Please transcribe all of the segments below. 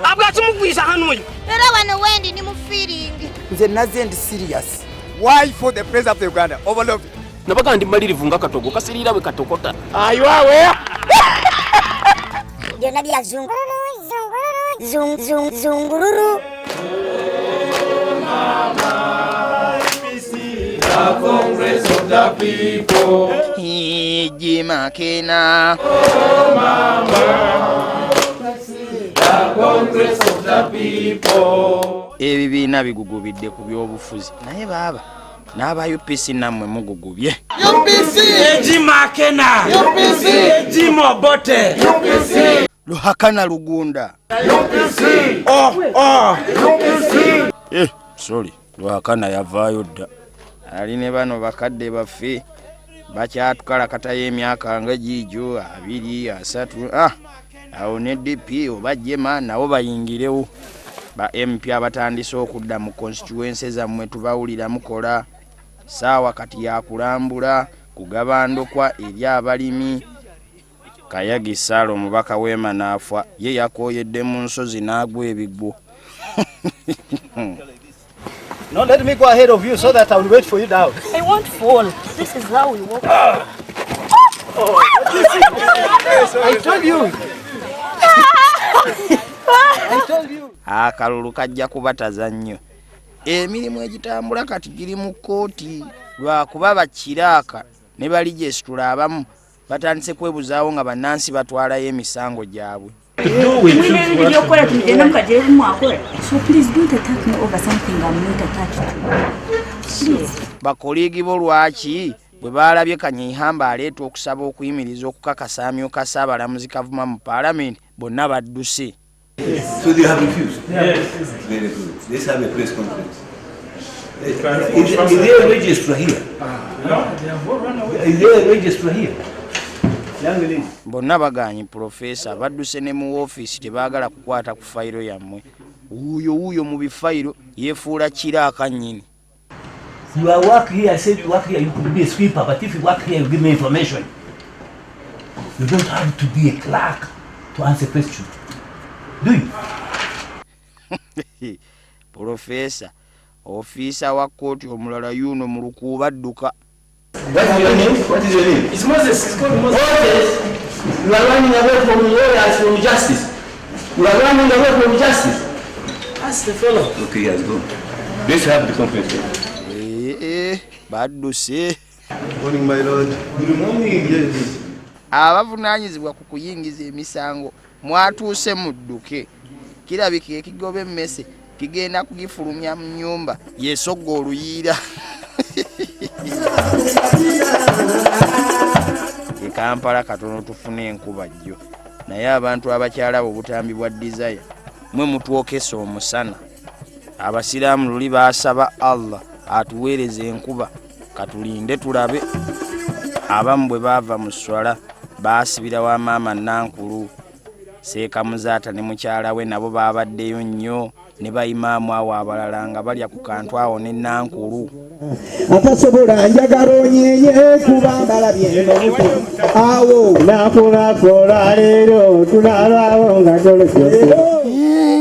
Abwa chimugwisa hano uyu. Era wano wendi ni mu feeling. Nze naze ndi serious. Why for the president of Uganda? Overload. Nabaga ndi malirivu nga katogo kasirira we katokota. Aywawe. Byonna bya zungururu. The Congress of the People. Jima Kena. Oh mama. The Congress of the People. Ebibiina bigugubidde ku byobufuzi. Naye baba n'aba UPC namwe mugugubye. UPC Jima Kena. UPC Jimo Bote. UPC Luhakana Lugunda. UPC UPC Sorry. Luhakana yavaayo dda. Ali ne bano bakadde baffe bakyatukala y'emyaka nga gijo 2 3 awo ne DP obajjema nabo bayingirewo ba MP abatandise okudda mu constituency zammwe tubawulira mukola saawa kati ya kulambula kugabandokwa eri abalimi Kayagi Salo mubaka wema naafwa ye yakoyedde mu nsozi n'agwa ebigwo. No, let me go ahead of you so that I will wait for you down. I won't fall. This is how we walk. I told you. I told you. Akalulu kajja kubataza nnyo. Emirimu egitambula kati giri mu kooti lwakuba bakiraaka ne baligestula abamu batandise kwebuzaawo nga bannansi batwalayo emisango gyabwe. So please don't attack me over something I'm not attached to. Please. Bakolegi bo lwaki bwe balabye Kanyihamba aleeta okusaba okuyimiriza okukakasa amyuka Ssaabalamuzi Kavuma mu Parliament bonna badduse. So they have refused? Yes. Very good. Let's have a press conference. Is there a registrar here? No, they have all run away. Is there a registrar here? Bonna baganye professor badduse ne mu office tebaagala kukwata ku fayiro yammwe. Uyo mu bifayiro yefuula kiraaka nnyini. You are work here, I said you work here, you could be a sweeper, but if you work here, you give me information. You don't have to be a clerk to answer questions. Do you? Professor, officer wa kooti omulala yuno mu lukuuba adduka. What is your name? What is your name? It's Moses. It's called Moses. Moses, you are running away from lawyers, from justice. You are running away from justice. That's the fellow. Okay, he has gone. Let's have the conference. Badduse. Good morning, my lord. Good morning. Yes. Abavunaanyizibwa ku kuyingiza emisango mwatuuse mudduke. Kirabika ekigoba emmese kigenda kugifulumya mu nnyumba yeesogga oluyiira. E Kampala katono tufune enkuba jjo. Naye abantu abakyala obutambi bwa desire mwe mutwokesa omusana. Abasiraamu luli baasaba Allah atuweereze enkuba katulinde tulabe. Abamu bwe baava mu swala baasibira wa maama Nankulu Seeka Muzaata ne mukyala we nabo baabaddeyo nnyo ne bayimaamu awo abalala nga balya ku kantu awo ne Nankulu. Atasobola njagala onyenye kubambala by'ennomuko awo nakulakola leero tulalwawo nga tolosose.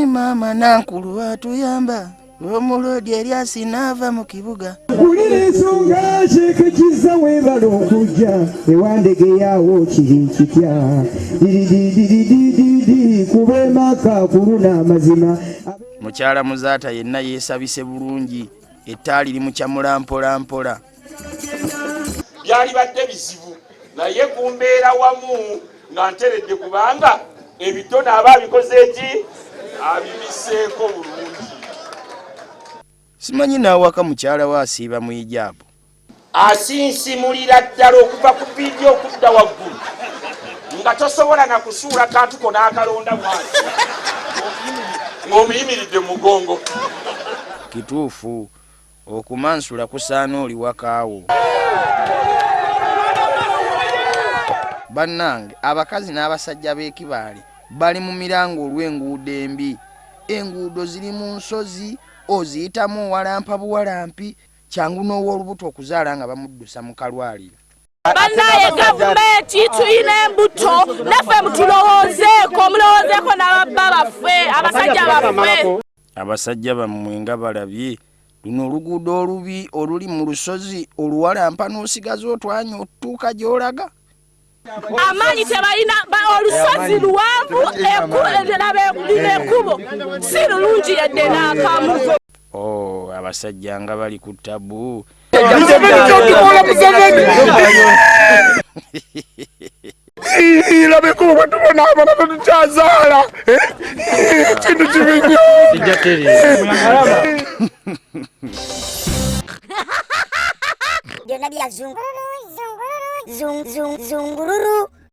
Maama Nankulu atuyamba omulodi Eriasi n'ava mu kibuga. Kulira ensonga kyekekizza weebala okujja ewandege yaawo kiri kitya dididididididi kuba emaka kuluna amazima. Mukyala Muzaata yenna yeesabise bulungi ettaali limukyamula mpola. Byali badde bizibu naye kumbeera wamu nga nteredde kubanga ebitone aba abikoze eki abibiseeko bulungi. Simanyi naawaka mukyala we asiiba mu hijaabu. Asinsimulira ddala okuva ku vidiyo okudda waggulu nga tosobola na kusuula kantu ko n'akalonda mwana ng'omuyimiridde mu mugongo. Kituufu okumansula kusaana oli wakaawo. Bannange abakazi n'abasajja b'ekibaale bali mu mirango olw'enguudo embi. Enguudo ziri mu nsozi oziyitamu walampa buwalampi kyangu n'ow'olubuto okuzaala nga bamuddusa mu kalwaliro. Bannaye gavumenti tuyina embuto naffe mutulowoozeeko omulowoozeeko n'ababba baffe abasajja baffe. Abasajja bammwe nga balabye luno oluguudo olubi oluli mu lusozi oluwalampa n'osigaza otwanya otuuka gy'olaga. Amaanyi tebalina olusozi luwanvu ekkubo si lulungi yadde n'akamu. Abasajja nga bali ku tabu. Labeko batubona abana tukyazaala kintu kibi byonna bya zungururu.